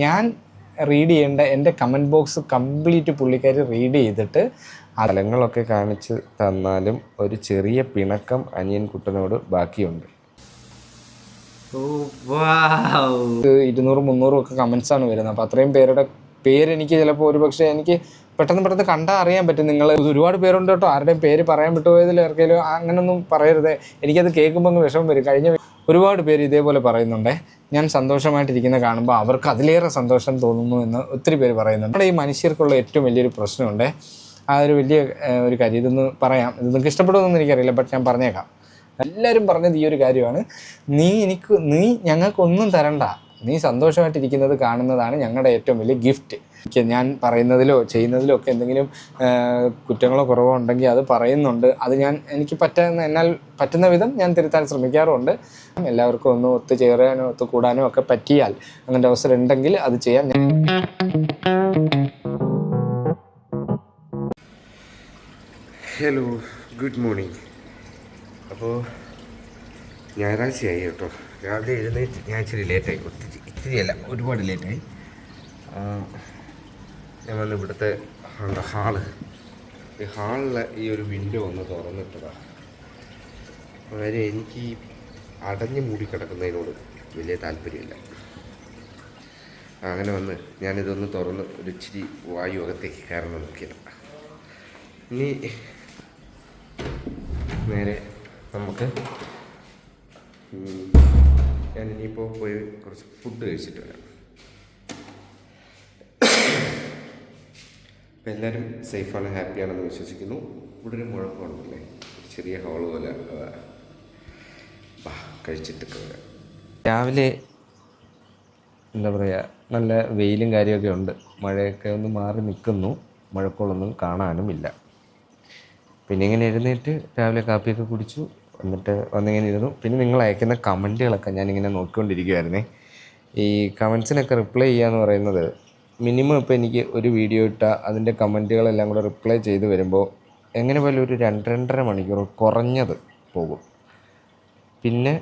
ഞാൻ റീഡ് ചെയ്യേണ്ട എൻ്റെ കമൻറ്റ് ബോക്സ് കംപ്ലീറ്റ് പുള്ളിക്കാർ റീഡ് ചെയ്തിട്ട് സ്ഥലങ്ങളൊക്കെ കാണിച്ച് തന്നാലും ഒരു ചെറിയ പിണക്കം അനിയൻ കുട്ടനോട് ബാക്കിയുണ്ട്. 200-300 ഒക്കെ കമൻസാണ് വരുന്നത്. അപ്പോൾ അത്രയും പേരുടെ പേരെനിക്ക് ചിലപ്പോൾ ഒരുപക്ഷെ എനിക്ക് പെട്ടെന്ന് കണ്ടാൽ അറിയാൻ പറ്റും. നിങ്ങൾ ഒരുപാട് പേരുണ്ട് കേട്ടോ, ആരുടെയും പേര് പറയാൻ വിട്ടുപോയതിൽ ആർക്കെങ്കിലും അങ്ങനൊന്നും പറയരുത്. എനിക്കത് കേൾക്കുമ്പോൾ അങ്ങ് വിഷമം വരും. കഴിഞ്ഞ ഒരുപാട് പേര് ഇതേപോലെ പറയുന്നുണ്ടേ, ഞാൻ സന്തോഷമായിട്ടിരിക്കുന്ന കാണുമ്പോൾ അവർക്ക് അതിലേറെ സന്തോഷം തോന്നുന്നു എന്ന് ഒത്തിരി പേര് പറയുന്നുണ്ട്. നമ്മുടെ ഈ മനുഷ്യർക്കുള്ള ഏറ്റവും വലിയൊരു പ്രശ്നമുണ്ട്, ആ ഒരു വലിയ ഒരു കാര്യം. ഇതൊന്ന് പറയാം, ഇത് നിങ്ങൾക്ക് ഇഷ്ടപ്പെടുമെന്നൊന്നും എനിക്കറിയില്ല, ബട്ട് ഞാൻ പറഞ്ഞേക്കാം. എല്ലാവരും പറഞ്ഞത് ഈ ഒരു കാര്യമാണ്, നീ ഞങ്ങൾക്കൊന്നും തരണ്ട, നീ സന്തോഷമായിട്ടിരിക്കുന്നത് കാണുന്നതാണ് ഞങ്ങളുടെ ഏറ്റവും വലിയ ഗിഫ്റ്റ്. ഞാൻ പറയുന്നതിലോ ചെയ്യുന്നതിലോ ഒക്കെ എന്തെങ്കിലും കുറ്റങ്ങളോ കുറവോ ഉണ്ടെങ്കിൽ അത് പറയുന്നുണ്ട്. അത് എനിക്ക് എന്നാൽ പറ്റുന്ന വിധം ഞാൻ തിരുത്താൻ ശ്രമിക്കാറുമുണ്ട്. എല്ലാവർക്കും ഒന്ന് ഒത്തുചേരാനോ ഒത്തുകൂടാനോ ഒക്കെ പറ്റിയാൽ, അങ്ങനത്തെ അവസരം ഉണ്ടെങ്കിൽ അത് ചെയ്യാം. Hello, good morning. അപ്പോൾ ഞായറാഴ്ചയായി കേട്ടോ. രാവിലെ എഴുന്നേറ്റ് ഞാൻ ഇച്ചിരി ലേറ്റായി, ഇത്തിരിയല്ല ഒരുപാട് ലേറ്റായി. ഞാൻ വന്ന് ഇവിടുത്തെ ഈ ഹാളിലെ ഈ ഒരു വിൻഡോ ഒന്ന് തുറന്നിട്ടതാണ്. വളരെ എനിക്ക് അടഞ്ഞു മൂടി കിടക്കുന്നതിനോട് വലിയ താല്പര്യമില്ല. അങ്ങനെ വന്ന് ഞാനിതൊന്ന് തുറന്ന് ഒരു ഇച്ചിരി വായു അകത്തേക്ക് കയറണം നോക്കിയത്. ഇനി നേരെ നമുക്ക് ഞാനിനിയിപ്പോൾ പോയി കുറച്ച് ഫുഡ് കഴിച്ചിട്ട് വരാം. അപ്പോൾ എല്ലാവരും സേഫാണ്, ഹാപ്പിയാണെന്ന് വിശ്വസിക്കുന്നു. ഇവിടെ ഒരു മുഴക്കമുണ്ടല്ലേ, ചെറിയ ഹോള് പോലെ, കഴിച്ചിട്ടൊക്കെ വരാം. രാവിലെ എന്താ പറയുക, നല്ല വെയിലും കാര്യമൊക്കെ ഉണ്ട്, മഴയൊക്കെ ഒന്ന് മാറി നിൽക്കുന്നു, മഴക്കോളൊന്നും കാണാനുമില്ല. പിന്നെ ഇങ്ങനെ എഴുന്നേറ്റ് രാവിലെ കാപ്പിയൊക്കെ കുടിച്ചു, എന്നിട്ട് വന്നിങ്ങനെ ഇരുന്നു. പിന്നെ നിങ്ങൾ അയക്കുന്ന കമൻറ്റുകളൊക്കെ ഞാനിങ്ങനെ നോക്കിക്കൊണ്ടിരിക്കുമായിരുന്നേ. ഈ കമൻസിനൊക്കെ റിപ്ലൈ ചെയ്യുക എന്ന് പറയുന്നത് മിനിമം ഇപ്പോൾ എനിക്ക് ഒരു വീഡിയോ ഇട്ടാൽ അതിൻ്റെ കമൻറ്റുകളെല്ലാം കൂടെ റിപ്ലൈ ചെയ്ത് വരുമ്പോൾ എങ്ങനെ പോലും ഒരു 2-2.5 മണിക്കൂർ കുറഞ്ഞത് പോകും. പിന്നെ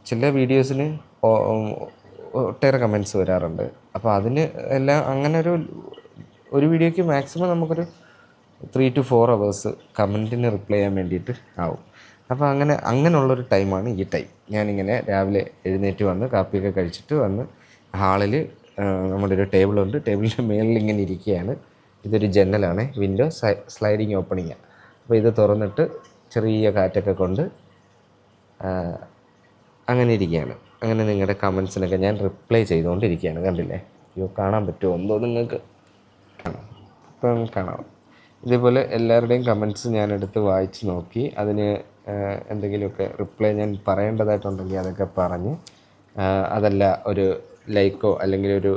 ചില വീഡിയോസിന് ഒട്ടേറെ കമൻറ്റ്സ് വരാറുണ്ട്. അപ്പോൾ അതിന് എല്ലാം അങ്ങനെ ഒരു വീഡിയോയ്ക്ക് മാക്സിമം നമുക്കൊരു 3 to 4 hours കമൻറ്റിന് റിപ്ലൈ ചെയ്യാൻ വേണ്ടിയിട്ട് ആവും. അപ്പോൾ അങ്ങനെയുള്ളൊരു ടൈമാണ് ഈ ടൈം. ഞാനിങ്ങനെ രാവിലെ എഴുന്നേറ്റ് വന്ന് കാപ്പിയൊക്കെ കഴിച്ചിട്ട് വന്ന് ഹാളിൽ നമ്മുടെ ഒരു ടേബിളുണ്ട്, ടേബിളിൻ്റെ മേളിൽ ഇങ്ങനെ ഇരിക്കുകയാണ്. ഇതൊരു ജനലാണ്, വിൻഡോ സ്ലൈഡിങ് ഓപ്പണിങ്ങാണ്. അപ്പോൾ ഇത് തുറന്നിട്ട് ചെറിയ കാറ്റൊക്കെ കൊണ്ട് അങ്ങനെ ഇരിക്കുകയാണ്. അങ്ങനെ നിങ്ങളുടെ കമൻസിനൊക്കെ ഞാൻ റിപ്ലൈ ചെയ്തുകൊണ്ടിരിക്കുകയാണ്. കണ്ടില്ലേ? അയ്യോ, കാണാൻ പറ്റുമോ എന്തോ നിങ്ങൾക്ക്? ഇപ്പം കാണാം. ഇതേപോലെ എല്ലാവരുടെയും കമൻറ്റ്സ് ഞാനെടുത്ത് വായിച്ച് നോക്കി, അതിന് എന്തെങ്കിലുമൊക്കെ റിപ്ലൈ ഞാൻ പറയേണ്ടതായിട്ടുണ്ടെങ്കിൽ അതൊക്കെ പറഞ്ഞ്, അതല്ല ഒരു ലൈക്കോ അല്ലെങ്കിൽ ഒരു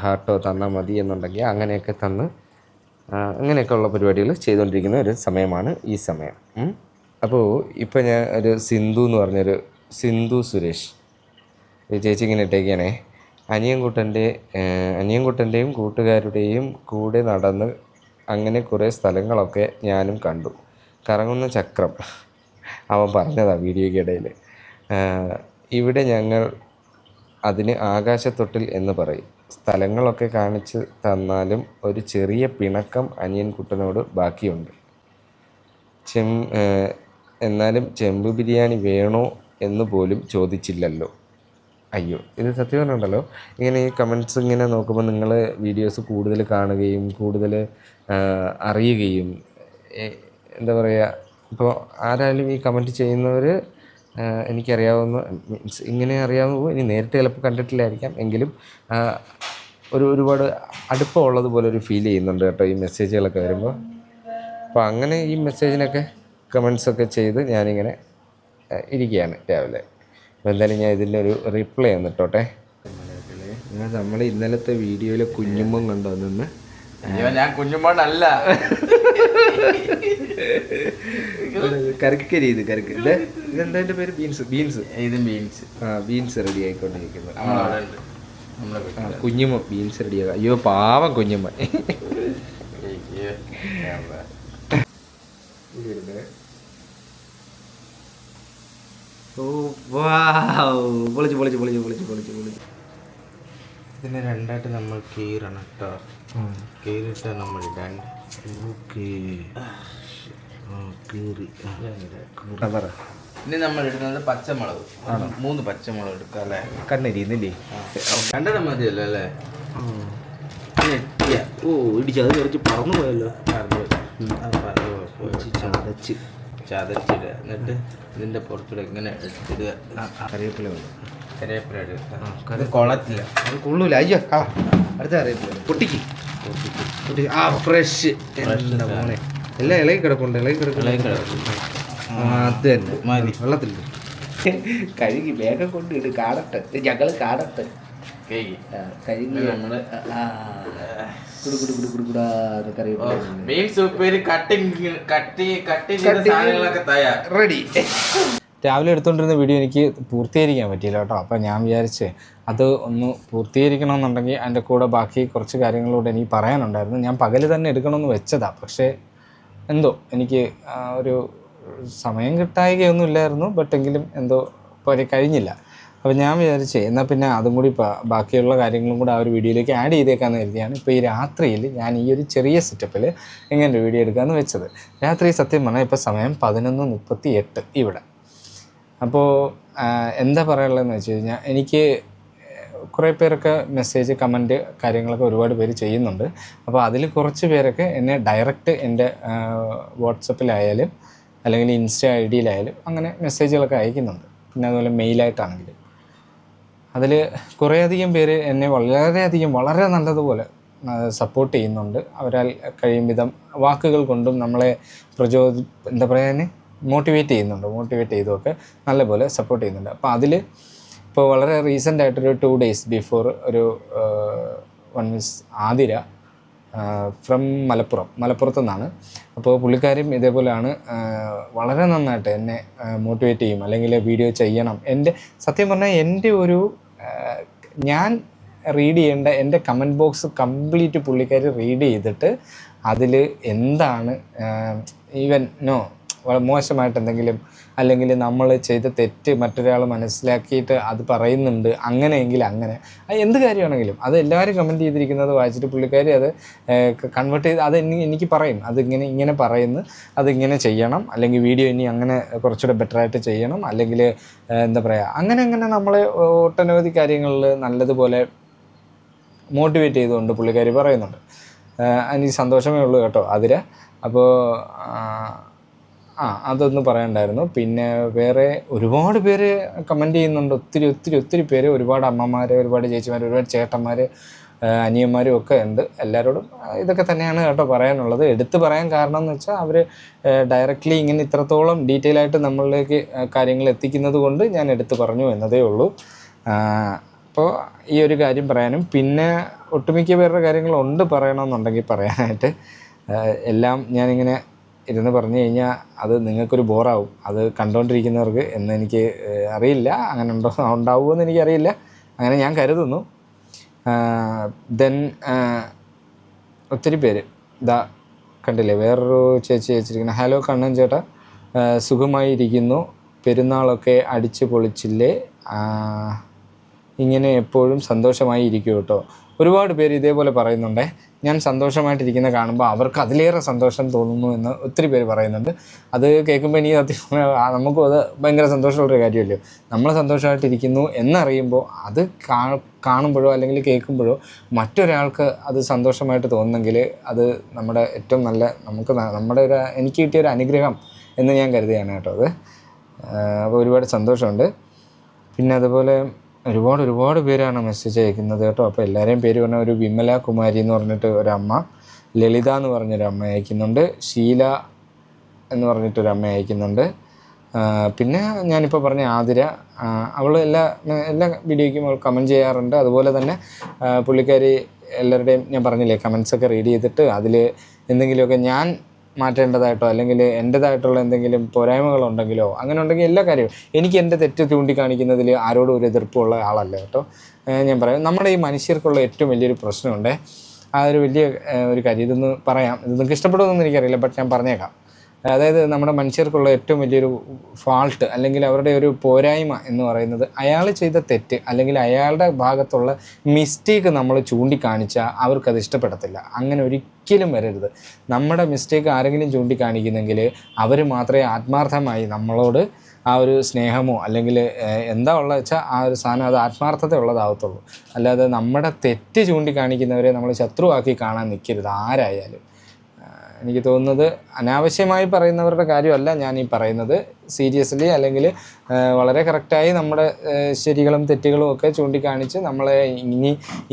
ഹാർട്ടോ തന്നാൽ മതി എന്നുണ്ടെങ്കിൽ അങ്ങനെയൊക്കെ തന്ന് അങ്ങനെയൊക്കെ ഉള്ള പരിപാടികൾ ചെയ്തുകൊണ്ടിരിക്കുന്ന ഒരു സമയമാണ് ഈ സമയം. അപ്പോൾ ഇപ്പോൾ ഞാൻ ഒരു സിന്ധു സുരേഷ് ചേച്ചി ഇങ്ങനെ ഇട്ടേക്കാണേ, അനിയൻകുട്ടൻ്റെയും കൂട്ടുകാരുടെയും കൂടെ നടന്ന് അങ്ങനെ കുറേ സ്ഥലങ്ങളൊക്കെ ഞാനും കണ്ടു. കറങ്ങുന്ന ചക്രം അവൻ പറഞ്ഞതാണ് വീഡിയോയ്ക്കിടയിൽ. ഇവിടെ ഞങ്ങൾ അതിന് ആകാശത്തൊട്ടിൽ എന്ന് പറയും. സ്ഥലങ്ങളൊക്കെ കാണിച്ച് തന്നാലും ഒരു ചെറിയ പിണക്കം അനിയൻ കുട്ടനോട് ബാക്കിയുണ്ട്. എന്നാലും ചെമ്പ് ബിരിയാണി വേണോ എന്ന് പോലും ചോദിച്ചില്ലല്ലോ. അയ്യോ, ഇത് സത്യം പറഞ്ഞുണ്ടല്ലോ, ഇങ്ങനെ ഈ കമൻറ്റ്സ് ഇങ്ങനെ നോക്കുമ്പോൾ നിങ്ങൾ വീഡിയോസ് കൂടുതൽ കാണുകയും കൂടുതൽ അറിയുകയും, എന്താ പറയുക, ഇപ്പോൾ ആരായാലും ഈ കമൻറ്റ് ചെയ്യുന്നവർ എനിക്കറിയാവുന്ന മീൻസ് ഇങ്ങനെ അറിയാവുന്ന, ഇനി നേരിട്ട് ചിലപ്പോൾ കണ്ടിട്ടില്ലായിരിക്കാം, എങ്കിലും ഒരുപാട് അടുപ്പമുള്ളതുപോലെ ഒരു ഫീൽ ചെയ്യുന്നുണ്ട് കേട്ടോ ഈ മെസ്സേജുകളൊക്കെ വരുമ്പോൾ. അപ്പോൾ അങ്ങനെ ഈ മെസ്സേജിനൊക്കെ കമൻസൊക്കെ ചെയ്ത് ഞാനിങ്ങനെ ഇരിക്കുകയാണ് രാവിലെ. അപ്പോൾ എന്തായാലും ഞാൻ ഇതിൻ്റെ ഒരു റിപ്ലൈ വന്നിട്ടോട്ടെ. നമ്മൾ ഇന്നലത്തെ വീഡിയോയിൽ കുഞ്ഞുമ്മൻ കണ്ടോ നിന്ന്? ഞാൻ കുഞ്ഞുമ്മണ്ണല്ല, കരക്കരി. ഇതെന്താ എൻ്റെ പേര്? ബീൻസ്. ബീൻസ് റെഡി ആയിക്കൊണ്ടിരിക്കുന്നു. കുഞ്ഞുമ്മ ബീൻസ് റെഡിയാക്കുക. അയ്യോ പാവം കുഞ്ഞുമ്മ. ഇതിനെ രണ്ടായിട്ട് നമ്മൾ കീറണം കേട്ടോ. കീറിട്ട് നമ്മൾ ഇടാൻ. ഓക്കെ കീറി. ഇനി നമ്മൾ ഇടുന്നത് പച്ചമുളക്. 3 പച്ചമുളക് എടുക്കാം അല്ലേ? കണ്ണിരിക്കുന്നില്ലേ? 2 മതിയല്ലോ അല്ലേ? ഓ ഇടിച്ചത് കുറച്ച് പറന്നു പോയല്ലോ. ചതച്ചിടുക. എന്നിട്ട് ഇതിൻ്റെ പുറത്തൂടെ ഇങ്ങനെ എടുത്തിടുക. കറിവേപ്പില വേണം. കറിവേപ്പില എടുക്കുക. അത് കൊള്ളത്തില്ല, അത് കൊള്ളൂല. അയ്യോ അടുത്ത കറിവേപ്പില പൊട്ടിക്ക്. ആ ഫ്രഷ് മോനെ എല്ലാം ഇളകി കിടപ്പുണ്ട്. ഇളകി കിടക്കും. അത് തന്നെ മതി. വെള്ളത്തിൽ കഴുകി വേഗം കൊണ്ട് ഇട്. കാണട്ടെ, ഞങ്ങൾ കാണട്ടെ. കഴുകി നമ്മള് ബീൻസ് ഉപ്പേരി കട്ടിങ് സാധനങ്ങളൊക്കെ തയ്യാർ റെഡി. രാവിലെ എടുത്തുകൊണ്ടിരുന്ന വീഡിയോ എനിക്ക് പൂർത്തീകരിക്കാൻ പറ്റിയില്ല കേട്ടോ. അപ്പോൾ ഞാൻ വിചാരിച്ച് അത് ഒന്ന് പൂർത്തീകരിക്കണമെന്നുണ്ടെങ്കിൽ അതിൻ്റെ കൂടെ ബാക്കി കുറച്ച് കാര്യങ്ങളോട് എനിക്ക് പറയാനുണ്ടായിരുന്നു. ഞാൻ പകൽ തന്നെ എടുക്കണമെന്ന് വെച്ചതാണ്. പക്ഷേ എന്തോ എനിക്ക് ഒരു സമയം കിട്ടായികയൊന്നും ഇല്ലായിരുന്നു. ബട്ട് എങ്കിലും എന്തോ കഴിഞ്ഞില്ല. അപ്പോൾ ഞാൻ വിചാരിച്ചേ എന്നാൽ പിന്നെ അതും കൂടി ബാക്കിയുള്ള കാര്യങ്ങളും കൂടെ ആ ഒരു വീഡിയോയിലേക്ക് ആഡ് ചെയ്തേക്കാമെന്ന് കരുതിയാണ് ഇപ്പോൾ ഈ രാത്രിയിൽ ഞാൻ ഈ ഒരു ചെറിയ സെറ്റപ്പിൽ എങ്ങനെ ഒരു വീഡിയോ എടുക്കാമെന്ന് വെച്ചത്. രാത്രി സത്യം പറഞ്ഞാൽ ഇപ്പോൾ സമയം 11:38 ഇവിടെ. അപ്പോൾ എന്താ പറയാനുള്ളതെന്ന് വെച്ച് കഴിഞ്ഞാൽ എനിക്ക് കുറേ പേരൊക്കെ മെസ്സേജ് കമൻറ്റ് കാര്യങ്ങളൊക്കെ ഒരുപാട് പേര് ചെയ്യുന്നുണ്ട്. അപ്പോൾ അതിൽ കുറച്ച് പേരൊക്കെ എന്നെ ഡയറക്റ്റ് എൻ്റെ വാട്സപ്പിലായാലും അല്ലെങ്കിൽ ഇൻസ്റ്റ ഐഡിയിലായാലും അങ്ങനെ മെസ്സേജുകളൊക്കെ അയക്കുന്നുണ്ട്. പിന്നെ അതുപോലെ മെയിലായിട്ടാണെങ്കിലും അതിൽ കുറേയധികം പേര് എന്നെ വളരെ നല്ലതുപോലെ സപ്പോർട്ട് ചെയ്യുന്നുണ്ട്. അവരാൽ കഴിയും വിധം വാക്കുകൾ കൊണ്ടും നമ്മളെ എന്താ പറയുക മോട്ടിവേറ്റ് ചെയ്തുമൊക്കെ നല്ലപോലെ സപ്പോർട്ട് ചെയ്യുന്നുണ്ട്. അപ്പോൾ അതിൽ ഇപ്പോൾ വളരെ റീസെൻ്റായിട്ടൊരു 2 days ബിഫോർ ഒരു മിസ് ആതിര ഫ്രം മലപ്പുറത്തു നിന്നാണ്. അപ്പോൾ പുള്ളിക്കാരും ഇതേപോലെയാണ്. വളരെ നന്നായിട്ട് എന്നെ മോട്ടിവേറ്റ് ചെയ്യും, അല്ലെങ്കിൽ വീഡിയോ ചെയ്യണം. സത്യം പറഞ്ഞാൽ എൻ്റെ ഞാൻ റീഡ് ചെയ്യേണ്ട എൻ്റെ കമൻറ്റ് ബോക്സ് കംപ്ലീറ്റ് പുള്ളിക്കാർ റീഡ് ചെയ്തിട്ട് അതിൽ എന്താണ് ഈവൻ മോശമായിട്ട് എന്തെങ്കിലും അല്ലെങ്കിൽ നമ്മൾ ചെയ്ത തെറ്റ് മറ്റൊരാൾ മനസ്സിലാക്കിയിട്ട് അത് പറയുന്നുണ്ട്, അങ്ങനെയെങ്കിൽ അങ്ങനെ എന്ത് കാര്യമാണെങ്കിലും അത് എല്ലാവരും കമൻറ്റ് ചെയ്തിരിക്കുന്നത് വായിച്ചിട്ട് പുള്ളിക്കാരി അത് കൺവേർട്ട് ചെയ്ത് അത് എനിക്ക് പറയും. ഇങ്ങനെ പറയുന്നു, അതിങ്ങനെ ചെയ്യണം, അല്ലെങ്കിൽ വീഡിയോ ഇനി അങ്ങനെ കുറച്ചുകൂടെ ബെറ്ററായിട്ട് ചെയ്യണം, അല്ലെങ്കിൽ എന്താ പറയുക അങ്ങനെ നമ്മളെ ഒട്ടനവധി കാര്യങ്ങളിൽ നല്ലതുപോലെ മോട്ടിവേറ്റ് ചെയ്തുകൊണ്ട് പുള്ളിക്കാരി പറയുന്നുണ്ട്. എനിക്ക് സന്തോഷമേ ഉള്ളൂ കേട്ടോ അതിര. അപ്പോൾ അതൊന്ന് പറയണ്ടായിരുന്നു. പിന്നെ വേറെ ഒരുപാട് പേര് കമൻറ്റ് ചെയ്യുന്നുണ്ട്. ഒത്തിരി പേര്, ഒരുപാട് അമ്മമാർ, ഒരുപാട് ചേച്ചിമാർ, ഒരുപാട് ചേട്ടന്മാർ, അനിയന്മാരും ഒക്കെ ഉണ്ട്. എല്ലാവരോടും ഇതൊക്കെ തന്നെയാണ് കേട്ടോ പറയാനുള്ളത്. എടുത്തു പറയാൻ കാരണം എന്ന് വെച്ചാൽ അവർ ഡയറക്റ്റ്ലി ഇങ്ങനെ ഇത്രത്തോളം ഡീറ്റെയിൽ ആയിട്ട് നമ്മളിലേക്ക് കാര്യങ്ങൾ എത്തിക്കുന്നത് കൊണ്ട് ഞാൻ എടുത്തു പറഞ്ഞു എന്നതേ ഉള്ളൂ. അപ്പോൾ ഈ ഒരു കാര്യം പറയാനും പിന്നെ ഒട്ടുമിക്ക പേരുടെ കാര്യങ്ങളുണ്ട് പറയണമെന്നുണ്ടെങ്കിൽ പറയാനായിട്ട്. എല്ലാം ഞാനിങ്ങനെ ഇരുന്ന് പറഞ്ഞു കഴിഞ്ഞാൽ അത് നിങ്ങൾക്കൊരു ബോറാവും, അത് കണ്ടുകൊണ്ടിരിക്കുന്നവർക്ക് എന്ന് എനിക്ക് അറിയില്ല. അങ്ങനെ ഉണ്ടാവുമോ എന്ന് എനിക്കറിയില്ല, അങ്ങനെ ഞാൻ കരുതുന്നു. ദെൻ ഒത്തിരി പേര് കണ്ടില്ലേ, വേറൊരു ചേച്ചി അയച്ചിരിക്കുന്നു. ഹലോ കണ്ണൻ ചേട്ടാ, സുഖമായിരിക്കുന്നു, പെരുന്നാളൊക്കെ അടിച്ച് പൊളിച്ചില്ലേ, ഇങ്ങനെ എപ്പോഴും സന്തോഷമായി ഇരിക്കും കേട്ടോ. ഒരുപാട് പേര് ഇതേപോലെ പറയുന്നുണ്ടേ. ഞാൻ സന്തോഷമായിട്ടിരിക്കുന്ന കാണുമ്പോൾ അവർക്ക് അതിലേറെ സന്തോഷം തോന്നുന്നു എന്ന് ഒത്തിരി പേര് പറയുന്നുണ്ട്. അത് കേൾക്കുമ്പോൾ എനിക്ക് നമുക്കും അത് ഭയങ്കര സന്തോഷമുള്ളൊരു കാര്യമല്ലോ. നമ്മൾ സന്തോഷമായിട്ടിരിക്കുന്നു എന്നറിയുമ്പോൾ അത് കാണുമ്പോഴോ അല്ലെങ്കിൽ കേൾക്കുമ്പോഴോ മറ്റൊരാൾക്ക് അത് സന്തോഷമായിട്ട് തോന്നുന്നെങ്കിൽ അത് നമ്മുടെ ഏറ്റവും നല്ല എനിക്ക് കിട്ടിയൊരു അനുഗ്രഹം എന്ന് ഞാൻ കരുതുകയാണ് കേട്ടോ അത്. അപ്പോൾ ഒരുപാട് സന്തോഷമുണ്ട്. പിന്നെ അതുപോലെ ഒരുപാട് പേരാണ് മെസ്സേജ് അയക്കുന്നത് കേട്ടോ. അപ്പോൾ എല്ലാവരെയും പേര് പറഞ്ഞാൽ ഒരു വിമല കുമാരി എന്ന് പറഞ്ഞിട്ട് ഒരമ്മ, ലളിത എന്ന് പറഞ്ഞൊരമ്മ അയക്കുന്നുണ്ട്, ഷീല എന്ന് പറഞ്ഞിട്ടൊരമ്മ അയക്കുന്നുണ്ട്. പിന്നെ ഞാനിപ്പോൾ പറഞ്ഞ ആതിര, അവൾ എല്ലാ വീഡിയോയ്ക്കും അവൾ കമൻറ്റ് ചെയ്യാറുണ്ട്. അതുപോലെ തന്നെ പുള്ളിക്കാരി എല്ലാവരുടെയും ഞാൻ പറഞ്ഞില്ലേ കമൻറ്റ്സൊക്കെ റീഡ് ചെയ്തിട്ട് അതിൽ എന്തെങ്കിലുമൊക്കെ ഞാൻ മാറ്റേണ്ടതായിട്ടോ അല്ലെങ്കിൽ എൻ്റേതായിട്ടുള്ള എന്തെങ്കിലും പോരായ്മകളുണ്ടെങ്കിലോ അങ്ങനെ ഉണ്ടെങ്കിൽ എല്ലാ കാര്യവും എനിക്ക് എൻ്റെ തെറ്റ് ചൂണ്ടിക്കാണിക്കുന്നതിൽ ആരോടും ഒരു എതിർപ്പുള്ള ആളല്ല കേട്ടോ. ഞാൻ പറയാം, നമ്മുടെ ഈ മനുഷ്യർക്കുള്ള ഏറ്റവും വലിയൊരു പ്രശ്നമുണ്ട്. ആ ഒരു വലിയ ഒരു കാര്യം ഇതൊന്ന് പറയാം, ഇത് നിങ്ങൾക്ക് ഇഷ്ടപ്പെടുമെന്നൊന്നും എനിക്കറിയില്ല, ബട്ട് ഞാൻ പറഞ്ഞേക്കാം. അതായത് നമ്മുടെ മനുഷ്യർക്കുള്ള ഏറ്റവും വലിയൊരു ഫാൾട്ട് അല്ലെങ്കിൽ അവരുടെ ഒരു പോരായ്മ എന്ന് പറയുന്നത് അയാൾ ചെയ്ത തെറ്റ് അല്ലെങ്കിൽ അയാളുടെ ഭാഗത്തുള്ള മിസ്റ്റേക്ക് നമ്മൾ ചൂണ്ടിക്കാണിച്ചാൽ അവർക്കത് ഇഷ്ടപ്പെടത്തില്ല. അങ്ങനെ ഒരിക്കലും വരരുത്. നമ്മുടെ മിസ്റ്റേക്ക് ആരെങ്കിലും ചൂണ്ടിക്കാണിക്കുന്നെങ്കിൽ അവർ മാത്രമേ ആത്മാർത്ഥമായി നമ്മളോട് ആ ഒരു സ്നേഹമോ അല്ലെങ്കിൽ എന്താ ഉള്ളത് വെച്ചാൽ ആ ഒരു സാധനം അത് ആത്മാർത്ഥത ഉള്ളതാവത്തുള്ളൂ. അല്ലാതെ നമ്മുടെ തെറ്റ് ചൂണ്ടിക്കാണിക്കുന്നവരെ നമ്മൾ ശത്രുവാക്കി കാണാൻ നിൽക്കരുത് ആരായാലും. എനിക്ക് തോന്നുന്നത് അനാവശ്യമായി പറയുന്നവരുടെ കാര്യമല്ല ഞാൻ ഈ പറയുന്നത്. സീരിയസ്ലി അല്ലെങ്കിൽ വളരെ കറക്റ്റായി നമ്മുടെ ശരികളും തെറ്റുകളും ഒക്കെ ചൂണ്ടിക്കാണിച്ച് നമ്മളെ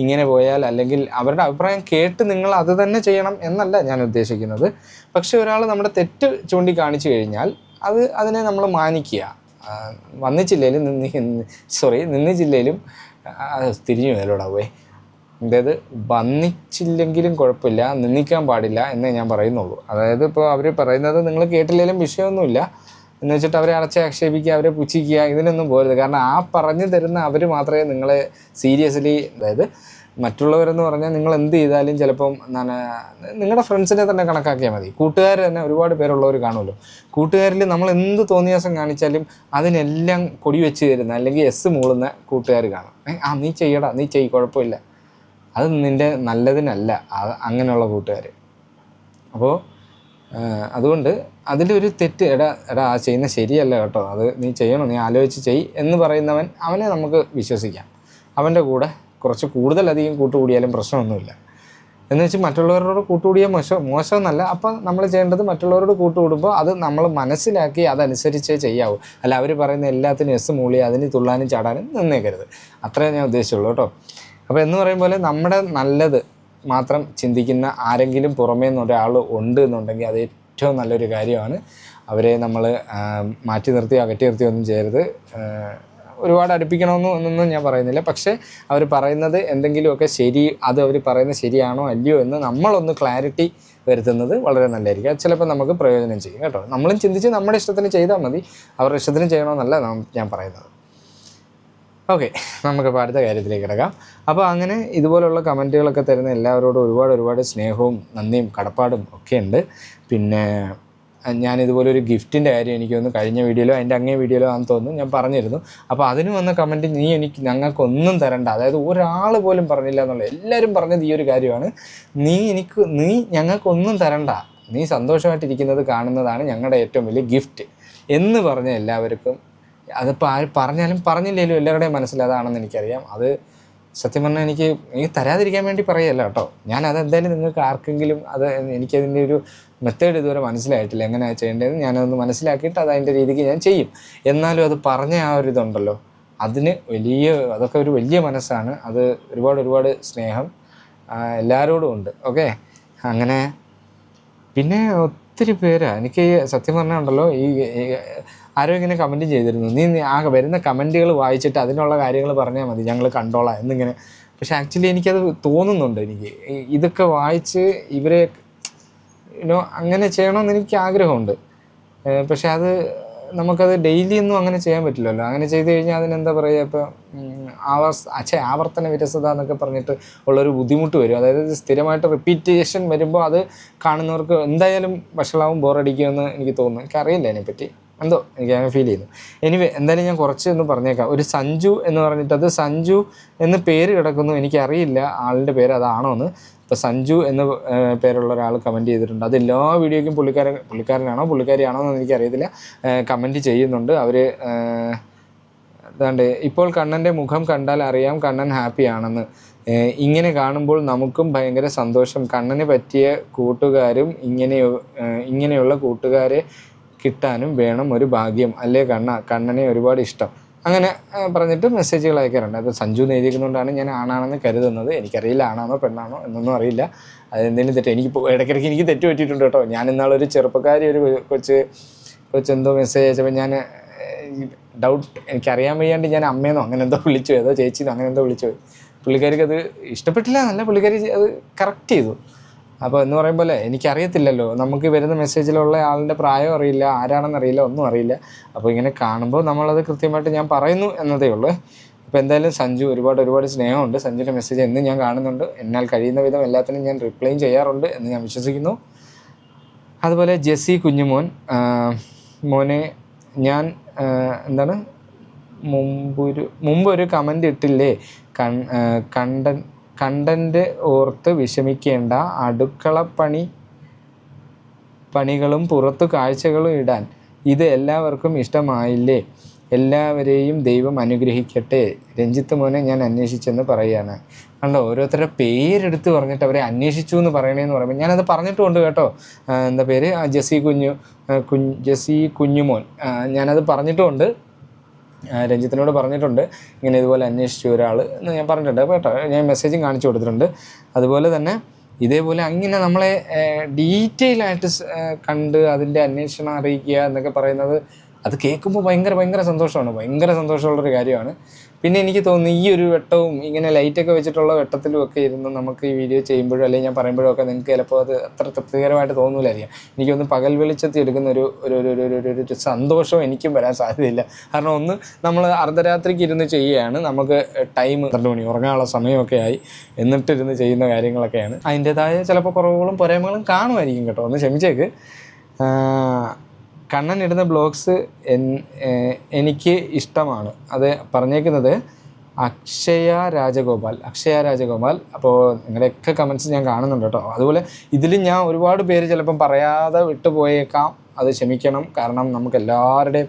ഇങ്ങനെ പോയാൽ അല്ലെങ്കിൽ അവരുടെ അഭിപ്രായം കേട്ട് നിങ്ങൾ അത് തന്നെ ചെയ്യണം എന്നല്ല ഞാൻ ഉദ്ദേശിക്കുന്നത്. പക്ഷെ ഒരാൾ നമ്മുടെ തെറ്റ് ചൂണ്ടിക്കാണിച്ചു കഴിഞ്ഞാൽ അതിനെ നമ്മൾ മാനിക്കുക. വന്നിച്ചില്ലേലും നിന്നിച്ചില്ലേലും തിരിഞ്ഞു മേലോടാവേ. അതായത് വന്നിച്ചില്ലെങ്കിലും കുഴപ്പമില്ല, നിന്ദിക്കാൻ പാടില്ല എന്നേ ഞാൻ പറയുന്നുള്ളൂ. അതായത് ഇപ്പോൾ അവർ പറയുന്നത് നിങ്ങൾ കേട്ടില്ലെങ്കിലും വിഷയമൊന്നുമില്ല എന്ന് വെച്ചിട്ട് അവരെ ആക്ഷേപിക്കുക, അവരെ പുച്ഛിക്കുക, ഇതിനൊന്നും പോരുത്. കാരണം ആ പറഞ്ഞു തരുന്ന അവർ മാത്രമേ നിങ്ങളെ സീരിയസ്ലി, അതായത് മറ്റുള്ളവരെന്ന് പറഞ്ഞാൽ നിങ്ങൾ എന്ത് ചെയ്താലും ചിലപ്പം നിങ്ങളുടെ ഫ്രണ്ട്സിനെ തന്നെ കണക്കാക്കിയാൽ മതി. കൂട്ടുകാർ തന്നെ ഒരുപാട് പേരുള്ളവർ കാണുമല്ലോ. കൂട്ടുകാരിൽ നമ്മൾ എന്ത് തോന്നിയാസം കാണിച്ചാലും അതിനെല്ലാം കൊടി വെച്ച് തരുന്ന അല്ലെങ്കിൽ എസ് മൂളുന്ന കൂട്ടുകാർ കാണും. നീ ചെയ്യടാ, നീ കുഴപ്പമില്ല, അത് നിൻ്റെ നല്ലതിനല്ല അങ്ങനെയുള്ള കൂട്ടുകാർ. അപ്പോൾ അതുകൊണ്ട് അതിലൊരു തെറ്റ്, എടാ ആ ചെയ്യുന്ന ശരിയല്ല കേട്ടോ, അത് നീ ചെയ്യണം, നീ ആലോചിച്ച് ചെയ് എന്ന് പറയുന്നവൻ, അവനെ നമുക്ക് വിശ്വസിക്കാം. അവൻ്റെ കൂടെ കുറച്ച് കൂടുതലധികം കൂട്ടുകൂടിയാലും പ്രശ്നമൊന്നുമില്ല. എന്ന് വെച്ച് മറ്റുള്ളവരോട് കൂട്ടുകൂടിയാൽ മോശമെന്നല്ല. അപ്പോൾ നമ്മൾ ചെയ്യേണ്ടത് മറ്റുള്ളവരോട് കൂട്ടുകൂടുമ്പോൾ അത് നമ്മൾ മനസ്സിലാക്കി അതനുസരിച്ചേ ചെയ്യാവൂ. അല്ല അവർ പറയുന്ന എല്ലാത്തിനും എസ് മൂളി അതിന് തുള്ളാനും ചാടാനും നിന്നേക്കരുത്. അത്രേ ഞാൻ ഉദ്ദേശിച്ചുള്ളൂ കേട്ടോ. അപ്പോൾ എന്ന് പറയും പോലെ നമ്മുടെ നല്ലത് മാത്രം ചിന്തിക്കുന്ന ആരെങ്കിലും പുറമേ നിന്നൊരാൾ ഉണ്ട് എന്നുണ്ടെങ്കിൽ അത് ഏറ്റവും നല്ലൊരു കാര്യമാണ്. അവരെ നമ്മൾ മാറ്റി നിർത്തി അകറ്റി നിർത്തി ഒന്നും ചെയ്യരുത്. ഒരുപാട് അടുപ്പിക്കണമെന്നൊന്നും ഞാൻ പറയുന്നില്ല. പക്ഷേ അവർ പറയുന്നത് എന്തെങ്കിലുമൊക്കെ അത് അവർ പറയുന്നത് ശരിയാണോ അല്ലയോ എന്ന് നമ്മളൊന്ന് ക്ലാരിറ്റി വരുത്തുന്നത് വളരെ നല്ലതായിരിക്കും. അത് ചിലപ്പോൾ നമുക്ക് പ്രയോജനം ചെയ്യും കേട്ടോ. നമ്മളും ചിന്തിച്ച് നമ്മുടെ ഇഷ്ടത്തിന് ചെയ്താൽ മതി, അവരുടെ ഇഷ്ടത്തിന് ചെയ്യണമെന്നല്ല ഞാൻ പറയുന്നത്. ഓക്കെ, നമുക്കിപ്പോൾ അടുത്ത കാര്യത്തിലേക്ക് കിടക്കാം. അപ്പോൾ അങ്ങനെ ഇതുപോലുള്ള കമൻറ്റുകളൊക്കെ തരുന്ന എല്ലാവരോടും ഒരുപാട് സ്നേഹവും നന്ദിയും കടപ്പാടും ഒക്കെ ഉണ്ട്. പിന്നെ ഞാനിതുപോലൊരു ഗിഫ്റ്റിൻ്റെ കാര്യം എനിക്ക് തോന്നുന്നു കഴിഞ്ഞ വീഡിയോയിലോ അതിൻ്റെ അങ്ങേ വീഡിയോയിലോ ആണെന്ന് തോന്നുന്നു ഞാൻ പറഞ്ഞിരുന്നു. അപ്പോൾ അതിന് വന്ന കമൻറ്റ്, ഞങ്ങൾക്കൊന്നും തരണ്ട, അതായത് ഒരാൾ പോലും പറഞ്ഞില്ല എന്നുള്ള, എല്ലാവരും പറഞ്ഞത് ഈ ഒരു കാര്യമാണ്. നീ ഞങ്ങൾക്കൊന്നും തരണ്ട, നീ സന്തോഷമായിട്ടിരിക്കുന്നത് കാണുന്നതാണ് ഞങ്ങളുടെ ഏറ്റവും വലിയ ഗിഫ്റ്റ് എന്ന് പറഞ്ഞ എല്ലാവർക്കും, അതിപ്പോൾ ആര് പറഞ്ഞാലും പറഞ്ഞില്ലെങ്കിലും എല്ലാവരുടെയും മനസ്സിലതാണെന്ന് എനിക്കറിയാം. അത് സത്യം പറഞ്ഞാൽ എനിക്ക് തരാതിരിക്കാൻ വേണ്ടി പറയുകയല്ല കേട്ടോ. അതെന്തായാലും നിങ്ങൾക്ക് ആർക്കെങ്കിലും എനിക്കതിൻ്റെ ഒരു മെത്തേഡ് ഇതുവരെ മനസ്സിലായിട്ടില്ല, എങ്ങനെയാണ് ചെയ്യേണ്ടതെന്ന്. ഞാനതൊന്ന് മനസ്സിലാക്കിയിട്ട് അതിൻ്റെ രീതിക്ക് ഞാൻ ചെയ്യും. എന്നാലും അത് പറഞ്ഞ ആ ഒരു ഇതുണ്ടല്ലോ, അതൊക്കെ ഒരു വലിയ മനസ്സാണ്. അത് ഒരുപാട് സ്നേഹം എല്ലാവരോടും ഉണ്ട്. ഓക്കെ, അങ്ങനെ പിന്നെ ഒത്തിരി പേരാണ് എനിക്ക് സത്യം പറഞ്ഞാൽ ഈ ആരോ ഇങ്ങനെ കമൻറ്റ് ചെയ്തിരുന്നു, നീ വരുന്ന കമൻറ്റുകൾ വായിച്ചിട്ട് അതിനുള്ള കാര്യങ്ങൾ പറഞ്ഞാൽ മതി, ഞങ്ങൾ കണ്ടോളാം എന്നിങ്ങനെ. പക്ഷെ ആക്ച്വലി എനിക്കത് തോന്നുന്നുണ്ട്, എനിക്ക് ഇതൊക്കെ വായിച്ച് ഇവരെ അങ്ങനെ ചെയ്യണമെന്ന് എനിക്ക് ആഗ്രഹമുണ്ട്. പക്ഷെ നമുക്കത് ഡെയിലി ഒന്നും അങ്ങനെ ചെയ്യാൻ പറ്റില്ലല്ലോ. അങ്ങനെ ചെയ്ത് കഴിഞ്ഞാൽ അതിനെന്താ പറയുക, ഇപ്പോൾ ആവർത്തന വിരസത എന്നൊക്കെ പറഞ്ഞിട്ട് ഉള്ളൊരു ബുദ്ധിമുട്ട് വരും. അതായത് സ്ഥിരമായിട്ട് റിപ്പീറ്റേഷൻ വരുമ്പോൾ അത് കാണുന്നവർക്ക് എന്തായാലും വഷളാവും, ബോറടിക്കുമെന്ന് എനിക്ക് തോന്നുന്നു. എനിക്കറിയില്ല അതിനെപ്പറ്റി, എന്തോ എനിക്ക് അങ്ങനെ ഫീൽ ചെയ്യുന്നു. എനിവേ, എന്തായാലും ഞാൻ കുറച്ചൊന്ന് പറഞ്ഞേക്കാം. ഒരു സഞ്ജു എന്ന് പറഞ്ഞിട്ട്, അത് സഞ്ജു എന്ന് പേര് കിടക്കുന്നു, എനിക്കറിയില്ല ആളിൻ്റെ പേര് അതാണോ എന്ന്. ഇപ്പോൾ സഞ്ജു എന്ന് പേരുള്ള ഒരാൾ കമൻറ്റ് ചെയ്തിട്ടുണ്ട്. അത് എല്ലാ വീഡിയോയ്ക്കും പുള്ളിക്കാരനാണോ പുള്ളിക്കാരിയാണോ എന്ന് എനിക്കറിയത്തില്ല, കമൻറ്റ് ചെയ്യുന്നുണ്ട്. അവർ അതാണ്ട്, ഇപ്പോൾ കണ്ണൻ്റെ മുഖം കണ്ടാൽ അറിയാം കണ്ണൻ ഹാപ്പിയാണെന്ന്. ഇങ്ങനെ കാണുമ്പോൾ നമുക്കും ഭയങ്കര സന്തോഷം. കണ്ണന് പറ്റിയ കൂട്ടുകാരും ഇങ്ങനെയുള്ള കൂട്ടുകാരെ കിട്ടാനും വേണം ഒരു ഭാഗ്യം അല്ലേ കണ്ണനെ ഒരുപാട് ഇഷ്ടം. അങ്ങനെ പറഞ്ഞിട്ട് മെസ്സേജുകൾ അയക്കാറുണ്ട്. അത് സഞ്ജു എഴുതിയിരിക്കുന്നതുകൊണ്ടാണ് ഞാൻ ആണാണെന്ന് കരുതുന്നത്. എനിക്കറിയില്ല ആണാണോ പെണ്ണാണോ എന്നൊന്നും അറിയില്ല. അതെന്തെങ്കിലും തെറ്റ്, ഇടയ്ക്കിടയ്ക്ക് എനിക്ക് തെറ്റ് പറ്റിയിട്ടുണ്ട് കേട്ടോ. ഞാൻ ഇന്നാളൊരു ചെറുപ്പക്കാരി ഒരു കൊച്ചെന്തോ മെസ്സേജ് അയച്ചപ്പോൾ ഞാൻ ഡൗട്ട്, എനിക്കറിയാൻ വയ്യാണ്ട് ഞാൻ അമ്മയെന്നോ അങ്ങനെ എന്തോ വിളിച്ചു, ഏതോ ചേച്ചിന്നോ അങ്ങനെ എന്തോ വിളിച്ചു. പുള്ളിക്കാരിക്ക് അത് ഇഷ്ടപ്പെട്ടില്ല എന്നല്ല, പുള്ളിക്കാരി അത് കറക്റ്റ് ചെയ്തു. അപ്പോൾ എന്ന് പറയുമ്പോൾ എനിക്കറിയത്തില്ലല്ലോ, നമുക്ക് വരുന്ന മെസ്സേജിലുള്ള ആളുടെ പ്രായം അറിയില്ല, ആരാണെന്നറിയില്ല, ഒന്നും അറിയില്ല. അപ്പോൾ ഇങ്ങനെ കാണുമ്പോൾ നമ്മളത് കൃത്യമായിട്ട് ഞാൻ പറയുന്നു എന്നതേ ഉള്ളൂ. അപ്പോൾ എന്തായാലും സഞ്ജു ഒരുപാട് സ്നേഹമുണ്ട്. സഞ്ജുവിൻ്റെ മെസ്സേജ് എന്നും ഞാൻ കാണുന്നുണ്ട്. എന്നാൽ കഴിയുന്ന വിധം എല്ലാത്തിനും ഞാൻ റിപ്ലൈയും ചെയ്യാറുണ്ട് എന്ന് ഞാൻ വിശ്വസിക്കുന്നു. അതുപോലെ ജെസ്സി കുഞ്ഞുമോൻ, മോനെ ഞാൻ എന്താണ് മുമ്പൊരു കമൻ്റ് ഇട്ടില്ലേ, കണ്ടൻറ്റ് ഓർത്ത് വിഷമിക്കേണ്ട, പണികളും പുറത്തു കാഴ്ചകളും ഇടാൻ ഇത് എല്ലാവർക്കും ഇഷ്ടമായില്ലേ, എല്ലാവരെയും ദൈവം അനുഗ്രഹിക്കട്ടെ. രഞ്ജിത്ത് മോനെ ഞാൻ അന്വേഷിച്ചെന്ന് പറയുകയാണ്. കണ്ടോ, ഓരോരുത്തരുടെ പേരെടുത്ത് പറഞ്ഞിട്ട് അവരെ അന്വേഷിച്ചു എന്ന് പറയണേന്ന് പറയുമ്പോൾ ഞാനത് പറഞ്ഞിട്ടുമുണ്ട് കേട്ടോ. എന്താ പേര്, ജെസ്സി കുഞ്ഞുമോൻ, ഞാനത് പറഞ്ഞിട്ടുമുണ്ട്, രഞ്ജിത്തിനോട് പറഞ്ഞിട്ടുണ്ട് ഇങ്ങനെ ഇതുപോലെ അന്വേഷിച്ചു ഒരാൾ എന്ന് ഞാൻ പറഞ്ഞിട്ടുണ്ട് കേട്ടോ. ഞാൻ മെസ്സേജും കാണിച്ചു കൊടുത്തിട്ടുണ്ട്. അതുപോലെ തന്നെ ഇതേപോലെ അങ്ങനെ നമ്മളെ ഡീറ്റെയിൽ ആയിട്ട് കണ്ട് അതിൻ്റെ അന്വേഷണം അറിയിക്കുക എന്നൊക്കെ പറയുന്നത്, അത് കേൾക്കുമ്പോൾ ഭയങ്കര സന്തോഷമുള്ളൊരു കാര്യമാണ്. പിന്നെ എനിക്ക് തോന്നുന്നു ഈ ഒരു വെട്ടവും ഇങ്ങനെ ലൈറ്റൊക്കെ വെച്ചിട്ടുള്ള വെട്ടത്തിലുമൊക്കെ ഇരുന്ന് നമുക്ക് ഈ വീഡിയോ ചെയ്യുമ്പോഴും അല്ലെങ്കിൽ ഞാൻ പറയുമ്പോഴും ഒക്കെ നിങ്ങൾക്ക് ചിലപ്പോൾ അത് അത്ര തൃപ്തികരമായിട്ട് തോന്നില്ലായിരിക്കാം. എനിക്കൊന്ന് പകൽ വെളിച്ചത്തിൽ എടുക്കുന്ന ഒരു സന്തോഷം എനിക്കും വരാൻ സാധ്യതയില്ല. കാരണം ഒന്ന്, നമ്മൾ അർദ്ധരാത്രിക്ക് ഇരുന്ന് ചെയ്യുകയാണ്, നമുക്ക് ടൈം 12 മണി ഉറങ്ങാനുള്ള സമയമൊക്കെ ആയി, എന്നിട്ടിരുന്ന് ചെയ്യുന്ന കാര്യങ്ങളൊക്കെയാണ്. അതിൻ്റേതായ ചിലപ്പോൾ കുറവുകളും പോരായ്മകളും കാണുമായിരിക്കും കേട്ടോ, ഒന്ന് ക്ഷമിച്ചേക്ക്. കണ്ണൻ ഇടുന്ന ബ്ലോഗ്സ് എനിക്ക് ഇഷ്ടമാണ്. അത് പറഞ്ഞേക്കുന്നത് അക്ഷയ രാജഗോപാൽ. അപ്പോൾ നിങ്ങളുടെയൊക്കെ കമൻറ്റ്സ് ഞാൻ കാണുന്നുണ്ട് കേട്ടോ. അതുപോലെ ഇതിൽ ഞാൻ ഒരുപാട് പേര് ചിലപ്പം പറയാതെ വിട്ടുപോയേക്കാം, അത് ക്ഷമിക്കണം. കാരണം നമുക്ക് എല്ലാവരുടെയും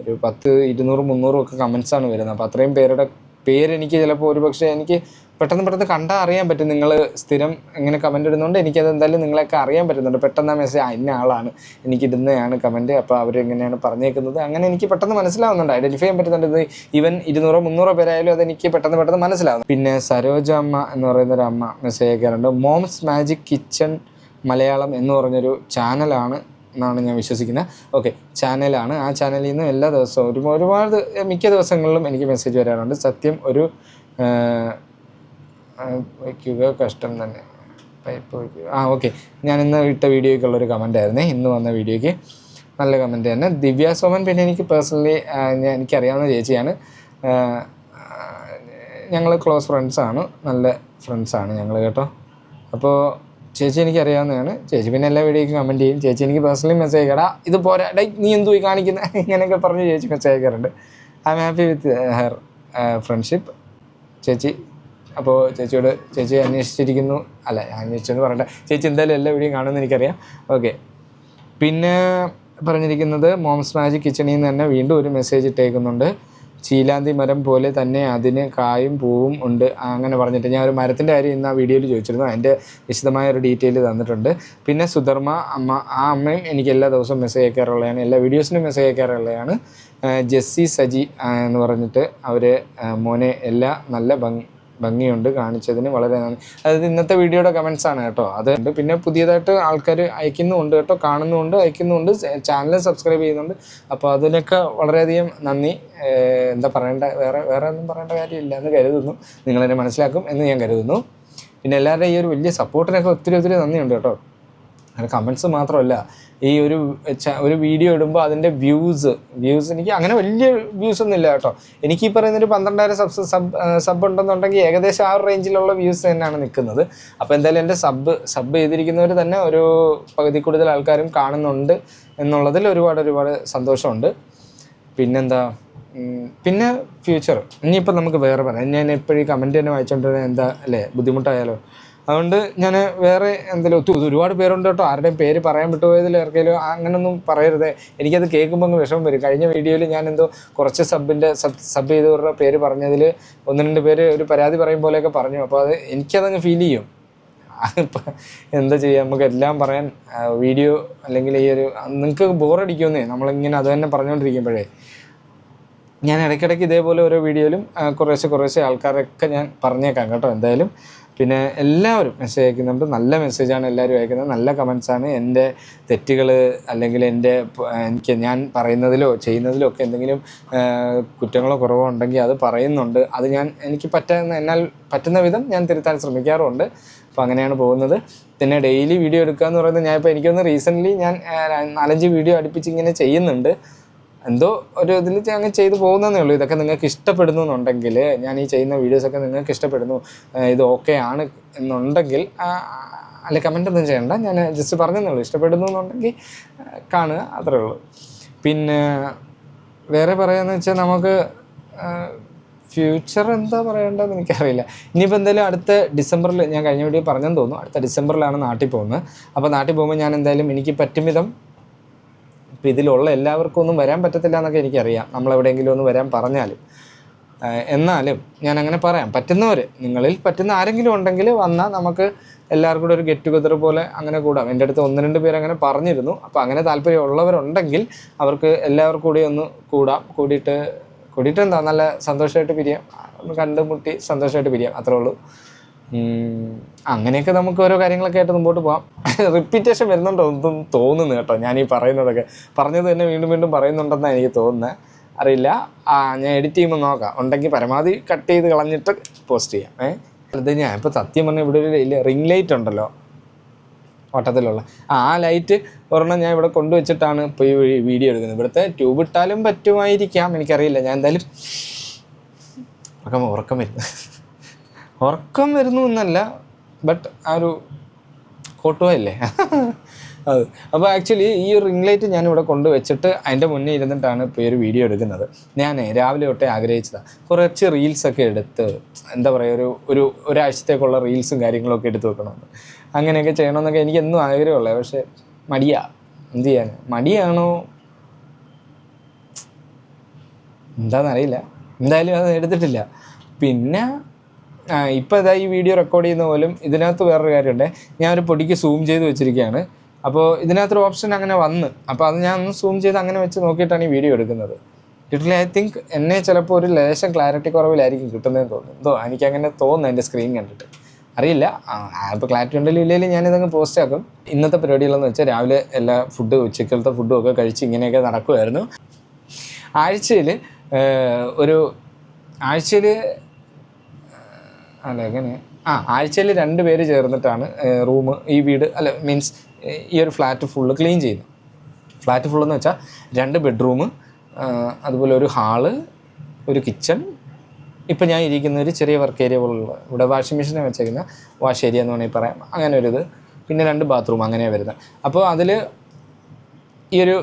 ഒരു 10, 200, 300 ഒക്കെ കമൻറ്റ്സാണ് വരുന്നത്. അപ്പോൾ അത്രയും പേരുടെ പേരെനിക്ക് ചിലപ്പോൾ ഒരുപക്ഷെ എനിക്ക് പെട്ടെന്ന് കണ്ടാൽ അറിയാൻ പറ്റും. നിങ്ങൾ സ്ഥിരം ഇങ്ങനെ കമൻ്റ് ഇടുന്നതുകൊണ്ട് എനിക്കത് എന്തായാലും നിങ്ങളെയൊക്കെ അറിയാൻ പറ്റുന്നുണ്ട്. പെട്ടെന്ന് ആ മെസ്സേജ് ഇന്ന ആളാണ് എനിക്കിടുന്നതാണ് കമൻറ്റ്, അപ്പോൾ അവരെങ്ങനെയാണ് പറഞ്ഞേക്കുന്നത്, അങ്ങനെ എനിക്ക് പെട്ടെന്ന് മനസ്സിലാവുന്നുണ്ട്, ഐഡൻറ്റിഫൈ ചെയ്യാൻ പറ്റുന്നുണ്ട്. ഇത് ഈവൻ 200, 300 പേരായാലും അതെനിക്ക് പെട്ടെന്ന് മനസ്സിലാവും. പിന്നെ സരോജ അമ്മ എന്ന് പറയുന്നൊരു അമ്മ മെസ്സേജ് അയക്കാറുണ്ട്. മോംസ് മാജിക് കിച്ചൺ മലയാളം എന്ന് പറഞ്ഞൊരു ചാനലാണ് എന്നാണ് ഞാൻ വിശ്വസിക്കുന്നത്. ഓക്കെ, ചാനലാണ്. ആ ചാനലിൽ നിന്ന് എല്ലാ ദിവസവും ഒരുപാട് മിക്ക ദിവസങ്ങളിലും എനിക്ക് മെസ്സേജ് വരാറുണ്ട്. സത്യം ഒരു വയ്ക്കുക കഷ്ടം തന്നെ, പൈപ്പ് വയ്ക്കുക. ഓക്കെ, ഞാൻ ഇന്ന് ഇട്ട വീഡിയോയ്ക്കുള്ളൊരു കമൻ്റ് ആയിരുന്നേ, ഇന്ന് വന്ന വീഡിയോയ്ക്ക് നല്ല കമൻറ്റ് തന്നെ. ദിവ്യ സോമൻ, പിന്നെ എനിക്ക് പേഴ്സണലി എനിക്കറിയാവുന്ന ചേച്ചിയാണ്, ഞങ്ങൾ ക്ലോസ് ഫ്രണ്ട്സാണ്, നല്ല ഫ്രണ്ട്സാണ് ഞങ്ങൾ കേട്ടോ. അപ്പോൾ ചേച്ചി എനിക്കറിയാവുന്നതാണ്. ചേച്ചി പിന്നെ എല്ലാ വീഡിയോയ്ക്കും കമൻറ്റ് ചെയ്യും. ചേച്ചി എനിക്ക് പേഴ്സണലി മെസ്സേജ് അയക്കടാ, ഇത് പോരാ, നീ എന്തു കാണിക്കുന്നത്, ഇങ്ങനെയൊക്കെ പറഞ്ഞ് ചേച്ചി മെസ്സേജ് അയക്കാറുണ്ട്. I'm happy with her friendship ചേച്ചി. അപ്പോൾ ചേച്ചിയോട്, ചേച്ചി അന്വേഷിച്ചിരിക്കുന്നു, അല്ല അന്വേഷിച്ചെന്ന് പറയട്ടെ, ചേച്ചി എന്തായാലും എല്ലാ വീഡിയോയും കാണുമെന്ന് എനിക്കറിയാം. ഓക്കെ, പിന്നെ പറഞ്ഞിരിക്കുന്നത് മോംസ് മാജിക് കിച്ചണിൽ നിന്ന് തന്നെ വീണ്ടും ഒരു മെസ്സേജ് ഇട്ടേക്കുന്നുണ്ട്. ചീലാന്തി മരം പോലെ തന്നെ അതിന് കായും പൂവും ഉണ്ട്, അങ്ങനെ പറഞ്ഞിട്ട് ഞാൻ ഒരു മരത്തിൻ്റെ കാര്യം ഇന്ന് ആ വീഡിയോയിൽ ചോദിച്ചിരുന്നു, അതിൻ്റെ വിശദമായ ഒരു ഡീറ്റെയിൽ തന്നിട്ടുണ്ട്. പിന്നെ സുധർമ്മ അമ്മ, ആ അമ്മയും എനിക്ക് എല്ലാ ദിവസവും മെസ്സേജ് അയക്കാറുള്ളതാണ്, എല്ലാ വീഡിയോസിനും മെസ്സേജ് അയക്കാറുള്ളതാണ്. ജെസ്സി സജി എന്ന് പറഞ്ഞിട്ട് അവർ, മോനെ എല്ലാം നല്ല ഭംഗിയുണ്ട്, കാണിച്ചതിന് വളരെ നന്ദി. അതായത് ഇന്നത്തെ വീഡിയോയുടെ കമൻസാണ് കേട്ടോ. അത് പിന്നെ പുതിയതായിട്ട് ആൾക്കാർ അയക്കുന്നുമുണ്ട് കേട്ടോ, കാണുന്നുമുണ്ട്, അയക്കുന്നുമുണ്ട്, ചാനൽ സബ്സ്ക്രൈബ് ചെയ്യുന്നുണ്ട്. അപ്പോൾ അതിനൊക്കെ വളരെയധികം നന്ദി. എന്താ പറയേണ്ട, വേറെ ഒന്നും പറയേണ്ട കാര്യമില്ല എന്ന് കരുതുന്നു. നിങ്ങളെന്നെ മനസ്സിലാക്കും എന്ന് ഞാൻ കരുതുന്നു. പിന്നെ എല്ലാവരുടെയും ഈ ഒരു വലിയ സപ്പോർട്ടിനൊക്കെ ഒത്തിരി നന്ദിയുണ്ട് കേട്ടോ. അങ്ങനെ കമൻസ് മാത്രമല്ല, ഈ ഒരു വീഡിയോ ഇടുമ്പോൾ അതിൻ്റെ വ്യൂസ് എനിക്ക് അങ്ങനെ വലിയ വ്യൂസ് ഒന്നും ഇല്ല കേട്ടോ. എനിക്ക് ഈ പറയുന്നൊരു 12,000 സബ് ഉണ്ടെന്നുണ്ടെങ്കിൽ ഏകദേശം ആ ഒരു റേഞ്ചിലുള്ള വ്യൂസ് തന്നെയാണ് നിൽക്കുന്നത്. അപ്പോൾ എന്തായാലും എൻ്റെ സബ് ചെയ്തിരിക്കുന്നവർ തന്നെ ഒരു പകുതി കൂടുതൽ ആൾക്കാരും കാണുന്നുണ്ട് എന്നുള്ളതിൽ ഒരുപാട് സന്തോഷമുണ്ട്. പിന്നെന്താ, പിന്നെ ഫ്യൂച്ചർ ഇനിയിപ്പോൾ നമുക്ക് വേറെ പറയാം. ഞാൻ എപ്പോഴും കമൻറ്റ് തന്നെ വായിച്ചുകൊണ്ടിരുന്നത് എന്താ അല്ലേ, ബുദ്ധിമുട്ടായാലോ. അതുകൊണ്ട് ഞാൻ വേറെ എന്തെങ്കിലും ഒരുപാട് പേരുണ്ട് കേട്ടോ. ആരുടെയും പേര് പറയാൻ വിട്ടുപോയതിൽ ഇറക്കിയാലും അങ്ങനൊന്നും പറയരുത്. എനിക്കത് കേൾക്കുമ്പോൾ അങ്ങ് വിഷമം വരും. കഴിഞ്ഞ വീഡിയോയിൽ ഞാൻ കുറച്ച് സബ് ചെയ്തവരുടെ പേര് പറഞ്ഞതിൽ 1-2 പേര് ഒരു പരാതി പറയും പോലെയൊക്കെ പറഞ്ഞു. അപ്പോൾ അത് എനിക്കതങ്ങ് ഫീൽ ചെയ്യും. അതിപ്പോൾ എന്താ ചെയ്യുക, നമുക്ക് എല്ലാം പറയാൻ വീഡിയോ അല്ലെങ്കിൽ ഈ ഒരു നിങ്ങൾക്ക് ബോറടിക്കുമെന്നേ നമ്മളിങ്ങനെ അത് തന്നെ പറഞ്ഞുകൊണ്ടിരിക്കുമ്പോഴേ. ഞാൻ ഇടയ്ക്കിടയ്ക്ക് ഇതേപോലെ ഓരോ വീഡിയോയിലും കുറേശ്ശെ ആൾക്കാരൊക്കെ ഞാൻ പറഞ്ഞേക്കാം കേട്ടോ എന്തായാലും. പിന്നെ എല്ലാവരും മെസ്സേജ് അയക്കുന്നുണ്ട്, നല്ല മെസ്സേജാണ് എല്ലാവരും അയക്കുന്നത്, നല്ല കമൻസാണ്. എൻ്റെ തെറ്റുകൾ അല്ലെങ്കിൽ ഞാൻ പറയുന്നതിലോ ചെയ്യുന്നതിലോ ഒക്കെ എന്തെങ്കിലും കുറ്റങ്ങളോ കുറവോ ഉണ്ടെങ്കിൽ അത് പറയുന്നുണ്ട്. അത് എനിക്ക് എന്നാൽ പറ്റുന്ന വിധം ഞാൻ തിരുത്താൻ ശ്രമിക്കാറുമുണ്ട്. അപ്പോൾ അങ്ങനെയാണ് പോകുന്നത്. പിന്നെ ഡെയിലി വീഡിയോ എടുക്കുക എന്ന് പറയുന്നത്, എനിക്കൊന്ന് റീസെൻ്റ്ലി ഞാൻ 4-5 വീഡിയോ അടുപ്പിച്ച് ഇങ്ങനെ ചെയ്യുന്നുണ്ട്. എന്തോ ഒരു ഇതിൽ അങ്ങ് ചെയ്തു പോകുന്നതേ ഉള്ളൂ. ഇതൊക്കെ നിങ്ങൾക്ക് ഇഷ്ടപ്പെടുന്നു എന്നുണ്ടെങ്കിൽ, ഞാൻ ഈ ചെയ്യുന്ന വീഡിയോസൊക്കെ നിങ്ങൾക്ക് ഇഷ്ടപ്പെടുന്നു, ഇത് ഓക്കെ ആണ് എന്നുണ്ടെങ്കിൽ അല്ലെ കമൻ്റ് ഒന്നും ചെയ്യണ്ട, ഞാൻ ജസ്റ്റ് പറഞ്ഞതേ ഉള്ളൂ. ഇഷ്ടപ്പെടുന്നു എന്നുണ്ടെങ്കിൽ കാണുക, അത്രേ ഉള്ളൂ. പിന്നെ വേറെ പറയാമെന്ന് വെച്ചാൽ നമുക്ക് ഫ്യൂച്ചർ എന്താ പറയേണ്ടതെന്ന് എനിക്കറിയില്ല. ഇനിയിപ്പോൾ എന്തായാലും അടുത്ത ഡിസംബറിൽ, ഞാൻ കഴിഞ്ഞ വീഡിയോ പറഞ്ഞെന്ന് തോന്നുന്നു, അടുത്ത ഡിസംബറിലാണ് നാട്ടിൽ പോകുന്നത്. അപ്പോൾ നാട്ടിൽ പോകുമ്പോൾ ഞാൻ എന്തായാലും എനിക്ക് പറ്റും വിധം, ഇപ്പോൾ ഇതിലുള്ള എല്ലാവർക്കും ഒന്നും വരാൻ പറ്റത്തില്ല എന്നൊക്കെ എനിക്കറിയാം, നമ്മളെവിടെയെങ്കിലും ഒന്ന് വരാൻ പറഞ്ഞാലും. എന്നാലും ഞാൻ അങ്ങനെ പറയാം, പറ്റുന്നവർ, നിങ്ങളിൽ പറ്റുന്ന ആരെങ്കിലും ഉണ്ടെങ്കിൽ വന്നാൽ നമുക്ക് എല്ലാവർക്കും കൂടെ ഒരു ഗെറ്റ് ടുഗദർ പോലെ അങ്ങനെ കൂടാം. എൻ്റെ അടുത്ത് 1-2 പേര് അങ്ങനെ പറഞ്ഞിരുന്നു. അപ്പോൾ അങ്ങനെ താല്പര്യമുള്ളവരുണ്ടെങ്കിൽ അവർക്ക് എല്ലാവർക്കും കൂടി ഒന്ന് കൂടാം. കൂടിയിട്ട് എന്താ നല്ല സന്തോഷമായിട്ട് പിരിയാം, ഒന്ന് കണ്ടുമുട്ടി സന്തോഷമായിട്ട് പിരിയാം, അത്രേ ഉള്ളൂ. അങ്ങനെയൊക്കെ നമുക്ക് ഓരോ കാര്യങ്ങളൊക്കെ ആയിട്ട് മുമ്പോട്ട് പോകാം. റിപ്പീറ്റേഷൻ വരുന്നുണ്ടോ ഒന്നും തോന്നുന്നു കേട്ടോ, ഞാൻ ഈ പറയുന്നതൊക്കെ പറഞ്ഞത് തന്നെ വീണ്ടും വീണ്ടും പറയുന്നുണ്ടെന്നാണ് എനിക്ക് തോന്നുന്നത്. അറിയില്ല, ഞാൻ എഡിറ്റ് ചെയ്യുമ്പോൾ നോക്കാം, ഉണ്ടെങ്കിൽ പരമാവധി കട്ട് ചെയ്ത് കളഞ്ഞിട്ട് പോസ്റ്റ് ചെയ്യാം. അത് ഞാൻ ഇപ്പോൾ സത്യം പറഞ്ഞാൽ ഇവിടെ ഒരു റിംഗ് ലൈറ്റ് ഉണ്ടല്ലോ വട്ടത്തിലുള്ള, ആ ലൈറ്റ് ഒരെണ്ണം ഞാൻ ഇവിടെ കൊണ്ടുവച്ചിട്ടാണ് ഇപ്പോൾ ഈ വീഡിയോ എടുക്കുന്നത്. ഇവിടുത്തെ ട്യൂബ് ഇട്ടാലും പറ്റുമായിരിക്കാം, എനിക്കറിയില്ല. ഞാൻ എന്തായാലും ഉറക്കം വരുന്നു എന്നല്ല, ബട്ട് ആ ഒരു കോട്ടുവല്ലേ അത്. അപ്പോൾ ആക്ച്വലി ഈ ഒരു റിംഗ് ലൈറ്റ് ഞാനിവിടെ കൊണ്ടുവച്ചിട്ട് അതിൻ്റെ മുന്നേ ഇരുന്നിട്ടാണ് ഇപ്പോൾ ഈ ഒരു വീഡിയോ എടുക്കുന്നത്. ഞാൻ രാവിലെ തൊട്ടേ ആഗ്രഹിച്ചതാണ് കുറച്ച് റീൽസൊക്കെ എടുത്ത്, എന്താ പറയുക, ഒരാഴ്ചത്തേക്കുള്ള റീൽസും കാര്യങ്ങളൊക്കെ എടുത്ത് വെക്കണമെന്ന്, അങ്ങനെയൊക്കെ ചെയ്യണമെന്നൊക്കെ എനിക്ക് എന്നും ആഗ്രഹമുള്ളത്. പക്ഷേ എന്ത് ചെയ്യാൻ, മടിയാണോ എന്താണെന്നറിയില്ല. എന്തായാലും അത് എടുത്തിട്ടില്ല. പിന്നെ ഇപ്പോൾ ഇതാ ഈ വീഡിയോ റെക്കോർഡ് ചെയ്യുന്ന പോലും ഇതിനകത്ത് വേറൊരു കാര്യമുണ്ട്, ഞാനൊരു പൊടിക്ക് സൂം ചെയ്ത് വെച്ചിരിക്കുകയാണ്. അപ്പോൾ ഇതിനകത്തൊരു ഓപ്ഷൻ അങ്ങനെ വന്ന്, അപ്പോൾ അത് ഞാൻ ഒന്ന് സൂം ചെയ്ത് അങ്ങനെ വെച്ച് നോക്കിയിട്ടാണ് ഈ വീഡിയോ എടുക്കുന്നത്. ലിറ്ററലി ഐ തിങ്ക് എന്നെ ചിലപ്പോൾ ഒരു ലേശം ക്ലാരിറ്റി കുറവിലായിരിക്കും കിട്ടുന്നതെന്ന് തോന്നുന്നു. എന്തോ എനിക്കങ്ങനെ തോന്നുന്നു എൻ്റെ സ്ക്രീൻ കണ്ടിട്ട്, അറിയില്ല. ഇപ്പോൾ ക്ലാരിറ്റി ഉണ്ടെങ്കിലും ഇല്ലെങ്കിലും ഞാനിതങ്ങ് പോസ്റ്റ് ആക്കും. ഇന്നത്തെ പരിപാടികളെന്ന് വെച്ചാൽ രാവിലെ എല്ലാ ഉച്ചക്കലത്തെ ഫുഡും ഒക്കെ കഴിച്ച് ഇങ്ങനെയൊക്കെ നടക്കുമായിരുന്നു. ആഴ്ചയിൽ ആഴ്ചയിൽ 2 പേര് ചേർന്നിട്ടാണ് റൂം, ഈ വീട് മീൻസ് ഈ ഒരു ഫ്ലാറ്റ് ഫുള്ള് ക്ലീൻ ചെയ്യുന്നത്. ഫ്ലാറ്റ് ഫുള്ളെന്ന് വെച്ചാൽ 2 ബെഡ്റൂം, അതുപോലെ ഒരു ഹാള്, ഒരു കിച്ചൺ, ഇപ്പോൾ ഞാൻ ഇരിക്കുന്ന ഒരു ചെറിയ വർക്ക് ഏരിയ പോലുള്ള, ഇവിടെ വാഷിംഗ് മെഷീനെ വെച്ചേക്കുന്ന വാഷ് ഏരിയ എന്ന് വേണമെങ്കിൽ പറയാം, അങ്ങനെ ഒരു ഇത്, പിന്നെ 2 ബാത്റൂം അങ്ങനെയാണ് വരുന്നത്. അപ്പോൾ അതിൽ ഈ ഒരു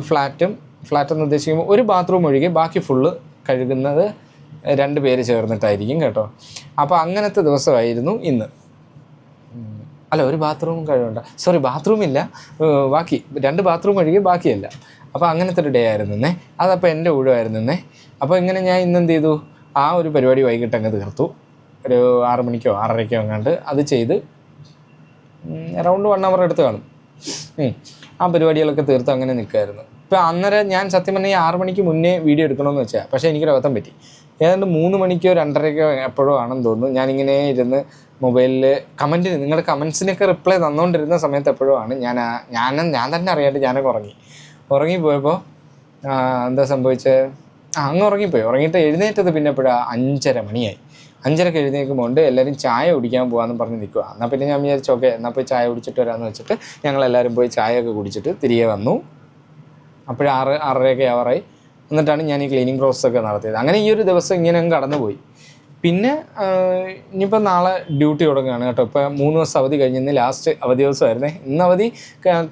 ഫ്ലാറ്റെന്ന് ഉദ്ദേശിക്കുമ്പോൾ ഒരു ബാത്റൂം ഒഴികെ ബാക്കി ഫുള്ള് കഴുകുന്നത് 2 പേര് ചേർന്നിട്ടായിരിക്കും കേട്ടോ. അപ്പോൾ അങ്ങനത്തെ ദിവസമായിരുന്നു ഇന്ന്. ഒരു ബാത്റൂം കഴുകണ്ട, സോറി, ബാത്റൂമില്ല, ബാക്കി 2 ബാത്റൂം ഒഴികെ ബാക്കിയല്ല. അപ്പോൾ അങ്ങനത്തെ ഒരു ഡേ ആയിരുന്നു ഇന്നേ. അതപ്പോൾ എൻ്റെ ഊഴമായിരുന്നു. അപ്പോൾ ഇങ്ങനെ ഞാൻ ഇന്നെന്ത് ചെയ്തു, ആ ഒരു പരിപാടി വൈകിട്ട് അങ്ങ് തീർത്തു. ഒരു 6 മണിക്കോ 6:30ക്കോ എങ്ങാണ്ട് അത് ചെയ്ത് അറൗണ്ട് 1 hour എടുത്ത് കാണും. ആ പരിപാടികളൊക്കെ തീർത്ത് അങ്ങനെ നിൽക്കുമായിരുന്നു. ഇപ്പോൾ അന്നേരം ഞാൻ സത്യം പറഞ്ഞാൽ 6 മണിക്ക് മുന്നേ വീഡിയോ എടുക്കണമെന്ന് വെച്ചാൽ, പക്ഷേ എനിക്കൊരു അബദ്ധം പറ്റി. ഏതാണ്ട് 3 മണിക്കോ 2:30ക്കോ എപ്പോഴോ ആണെന്ന് തോന്നുന്നു, ഞാനിങ്ങനെ ഇരുന്ന് മൊബൈലിൽ നിങ്ങളുടെ കമൻസിനൊക്കെ റിപ്ലൈ തന്നുകൊണ്ടിരുന്ന സമയത്ത് എപ്പോഴോ ആണ് ഞാൻ തന്നെ അറിയാണ്ട് ഞാനൊക്കെ ഉറങ്ങിപ്പോയപ്പോൾ എന്താ സംഭവിച്ചത്, അങ്ങ് ഉറങ്ങിയിട്ട് എഴുന്നേറ്റത് പിന്നെ എപ്പോഴാണ് 5:30 മണിയായി. 5:30ക്ക് എഴുന്നേൽക്കുമ്പോൾ എല്ലാവരും ചായ കുടിക്കാൻ പോകാമെന്ന് പറഞ്ഞ് നിൽക്കുക. എന്നാൽ പിന്നെ ഞാൻ വിചാരിച്ചു ഓക്കെ, എന്നാൽ പോയി ചായ കുടിച്ചിട്ട് വരാമെന്ന് വെച്ചിട്ട് ഞങ്ങളെല്ലാവരും പോയി ചായയൊക്കെ കുടിച്ചിട്ട് തിരികെ വന്നു. അപ്പോൾ 6:30 ആവാറായി. എന്നിട്ടാണ് ഞാൻ ഈ ക്ലീനിങ് പ്രോസസ്സൊക്കെ നടത്തിയത്. അങ്ങനെ ഈ ഒരു ദിവസം ഇങ്ങനെ അങ്ങ് കടന്നുപോയി. പിന്നെ ഇനിയിപ്പോൾ നാളെ ഡ്യൂട്ടി തുടങ്ങുകയാണ് കേട്ടോ. ഇപ്പോൾ 3 ദിവസം അവധി കഴിഞ്ഞ് ഇന്ന് ലാസ്റ്റ് അവധി ദിവസമായിരുന്നേ. ഇന്ന് അവധി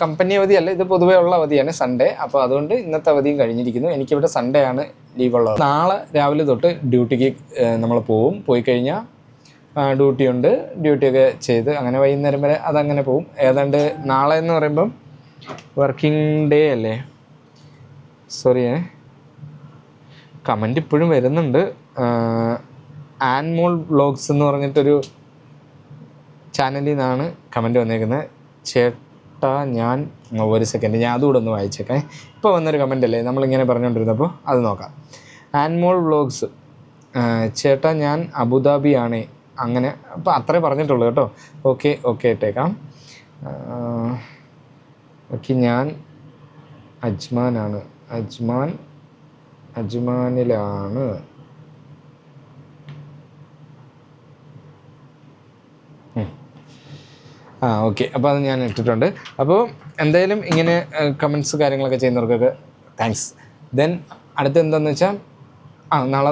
കമ്പനി അവധിയല്ല, ഇത് പൊതുവേ ഉള്ള അവധിയാണ്, സൺഡേ. അപ്പോൾ അതുകൊണ്ട് ഇന്നത്തെ അവധിയും കഴിഞ്ഞിരിക്കുന്നു. എനിക്കിവിടെ സൺഡേ ആണ് ലീവുള്ളത്. നാളെ രാവിലെ തൊട്ട് ഡ്യൂട്ടിക്ക് നമ്മൾ പോയി കഴിഞ്ഞാൽ ഡ്യൂട്ടിയൊക്കെ ചെയ്ത് അങ്ങനെ വൈകുന്നേരം വരെ അതങ്ങനെ പോവും. ഏതാണ്ട് നാളെ എന്ന് പറയുമ്പം വർക്കിംഗ് ഡേ അല്ലേ, സോറി, കമൻ്റ് ഇപ്പോഴും വരുന്നുണ്ട്. ആൻമോൾ വ്ളോഗ്സ് എന്ന് പറഞ്ഞിട്ടൊരു ചാനലിൽ നിന്നാണ് കമൻറ്റ് വന്നേക്കുന്നത്. ചേട്ടാ ഞാൻ ഒരു സെക്കൻഡ് ഞാൻ അതുകൂടെ ഒന്ന് വായിച്ചേക്കേ. ഇപ്പോൾ വന്നൊരു കമൻ്റ് അല്ലേ നമ്മളിങ്ങനെ പറഞ്ഞുകൊണ്ടിരുന്നപ്പോൾ, അത് നോക്കാം. ആൻമോൾ വ്ളോഗ്സ്, ചേട്ടാ ഞാൻ അബുദാബി ആണ്, അങ്ങനെ അപ്പോൾ അത്രേ പറഞ്ഞിട്ടുള്ളൂ കേട്ടോ. ഓക്കെ ഇട്ടേക്കാം. ഓക്കെ, ഞാൻ അജ്മാനാണ്, അജ്മാനിലാണ്. ഓക്കെ, അപ്പോൾ അത് ഞാൻ ഇട്ടിട്ടുണ്ട്. അപ്പോൾ എന്തായാലും ഇങ്ങനെ കമൻറ്റ്സ് കാര്യങ്ങളൊക്കെ ചെയ്യുന്നവർക്കൊക്കെ താങ്ക്സ്. ദെൻ അടുത്ത എന്താണെന്ന് വെച്ചാൽ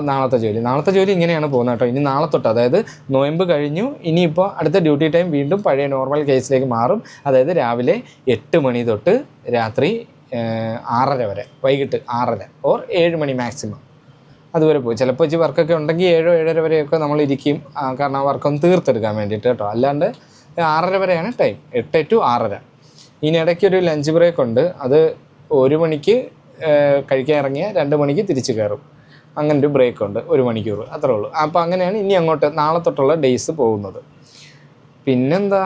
നാളത്തെ ജോലി ഇങ്ങനെയാണ് പോകുന്നത് കേട്ടോ. ഇനി നാളെ തൊട്ട്, അതായത് നോയമ്പ് കഴിഞ്ഞു, ഇനിയിപ്പോൾ അടുത്ത ഡ്യൂട്ടി ടൈം വീണ്ടും പഴയ നോർമൽ കേസിലേക്ക് മാറും. അതായത് രാവിലെ 8 മണി തൊട്ട് രാത്രി 6:30 വരെ, വൈകിട്ട് 6:30 ഓർ 7 മണി മാക്സിമം അതുവരെ പോകും. ചിലപ്പോൾ വെച്ച് വർക്കൊക്കെ ഉണ്ടെങ്കിൽ 7-7:30 വരെയൊക്കെ നമ്മൾ ഇരിക്കും, കാരണം ആ വർക്കൊന്ന് തീർത്തെടുക്കാൻ വേണ്ടിയിട്ട് കേട്ടോ. അല്ലാണ്ട് 6:30 വരെയാണ് ടൈം, 8 to 6:30. ഇതിനിടയ്ക്കൊരു ലഞ്ച് ബ്രേക്ക് ഉണ്ട്, അത് 1 മണിക്ക് കഴിക്കാൻ ഇറങ്ങിയ 2 മണിക്ക് തിരിച്ച് കയറും. അങ്ങനെ ഒരു ബ്രേക്ക് ഉണ്ട്, 1 മണിക്കൂർ, അത്രേ ഉള്ളൂ. അപ്പോൾ അങ്ങനെയാണ് ഇനി അങ്ങോട്ട് നാളെ തൊട്ടുള്ള ഡേയ്സ് പോകുന്നത്. പിന്നെന്താ,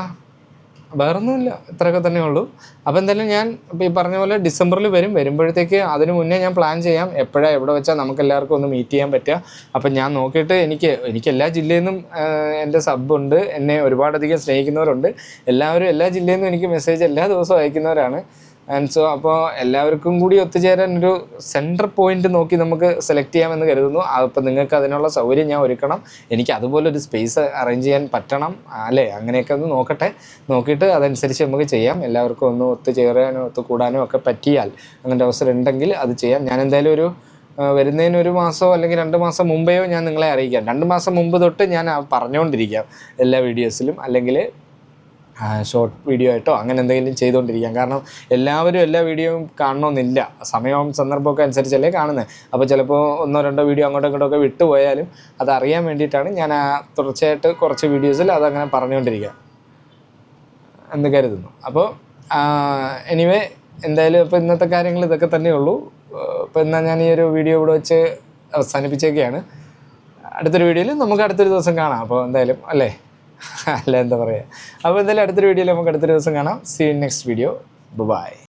വേറൊന്നുമില്ല, ഇത്രയൊക്കെ തന്നെ ഉള്ളൂ. അപ്പോൾ എന്തായാലും ഞാൻ ഇപ്പോൾ ഈ പറഞ്ഞ പോലെ ഡിസംബറിൽ വരുമ്പോഴത്തേക്ക് അതിന് മുന്നേ ഞാൻ പ്ലാൻ ചെയ്യാം എപ്പോഴാണ് എവിടെ വെച്ചാൽ നമുക്ക് എല്ലാവർക്കും ഒന്ന് മീറ്റ് ചെയ്യാൻ പറ്റുക. അപ്പം ഞാൻ നോക്കിയിട്ട് എനിക്ക് എല്ലാ ജില്ലയിൽ നിന്നും എൻ്റെ സബുണ്ട്, എന്നെ ഒരുപാടധികം സ്നേഹിക്കുന്നവരുണ്ട്. എല്ലാവരും എല്ലാ ജില്ലയിൽ നിന്നും എനിക്ക് മെസ്സേജ് എല്ലാ ദിവസവും അയക്കുന്നവരാണ്. ആൻഡ് സോ അപ്പോൾ എല്ലാവർക്കും കൂടി ഒത്തുചേരാൻ ഒരു സെൻറ്റർ പോയിന്റ് നോക്കി നമുക്ക് സെലക്ട് ചെയ്യാമെന്ന് കരുതുന്നു. അപ്പോൾ നിങ്ങൾക്ക് അതിനുള്ള സൗകര്യം ഞാൻ ഒരുക്കണം, എനിക്ക് അതുപോലെ ഒരു സ്പേസ് അറേഞ്ച് ചെയ്യാൻ പറ്റണം അല്ലേ. അങ്ങനെയൊക്കെ ഒന്ന് നോക്കിയിട്ട് അതനുസരിച്ച് നമുക്ക് ചെയ്യാം. എല്ലാവർക്കും ഒന്ന് ഒത്തുചേരാനോ ഒത്തുകൂടാനോ ഒക്കെ പറ്റിയാൽ, അങ്ങനത്തെ അവസരം ഉണ്ടെങ്കിൽ അത് ചെയ്യാം. ഞാൻ എന്തായാലും വരുന്നതിന് 1 മാസമോ അല്ലെങ്കിൽ 2 മാസം മുമ്പെയോ ഞാൻ നിങ്ങളെ അറിയിക്കാം. 2 മാസം മുമ്പ് തൊട്ട് ഞാൻ പറഞ്ഞുകൊണ്ടിരിക്കാം എല്ലാ വീഡിയോസിലും, അല്ലെങ്കിൽ ഷോർട്ട് വീഡിയോ ആയിട്ടോ അങ്ങനെ എന്തെങ്കിലും ചെയ്തുകൊണ്ടിരിക്കാം. കാരണം എല്ലാവരും എല്ലാ വീഡിയോയും കാണണമെന്നില്ല, സമയവും സന്ദർഭമൊക്കെ അനുസരിച്ചല്ലേ കാണുന്നത്. അപ്പോൾ ചിലപ്പോൾ 1-2 വീഡിയോ അങ്ങോട്ടും ഇങ്ങോട്ടൊക്കെ വിട്ടുപോയാലും അതറിയാൻ വേണ്ടിയിട്ടാണ് ഞാൻ തുടർച്ചയായിട്ട് കുറച്ച് വീഡിയോസിൽ അതങ്ങനെ പറഞ്ഞുകൊണ്ടിരിക്കുക എന്ന് കരുതുന്നു. അപ്പോൾ എനിവേ എന്തായാലും ഇപ്പോൾ ഇന്നത്തെ കാര്യങ്ങൾ ഇതൊക്കെ തന്നെയുള്ളൂ. അപ്പോൾ എന്നാൽ ഞാൻ ഈ ഒരു വീഡിയോ ഇവിടെ വെച്ച് അവസാനിപ്പിച്ചേക്കുകയാണ്. അടുത്തൊരു വീഡിയോയിൽ നമുക്ക് അടുത്തൊരു ദിവസം കാണാം. അപ്പോൾ എന്തായാലും അല്ലേ, അല്ല എന്താ പറയുക. അപ്പോൾ എന്തായാലും അടുത്തൊരു വീഡിയോയിൽ നമുക്ക് അടുത്തൊരു ദിവസം കാണാം. See you next video. By.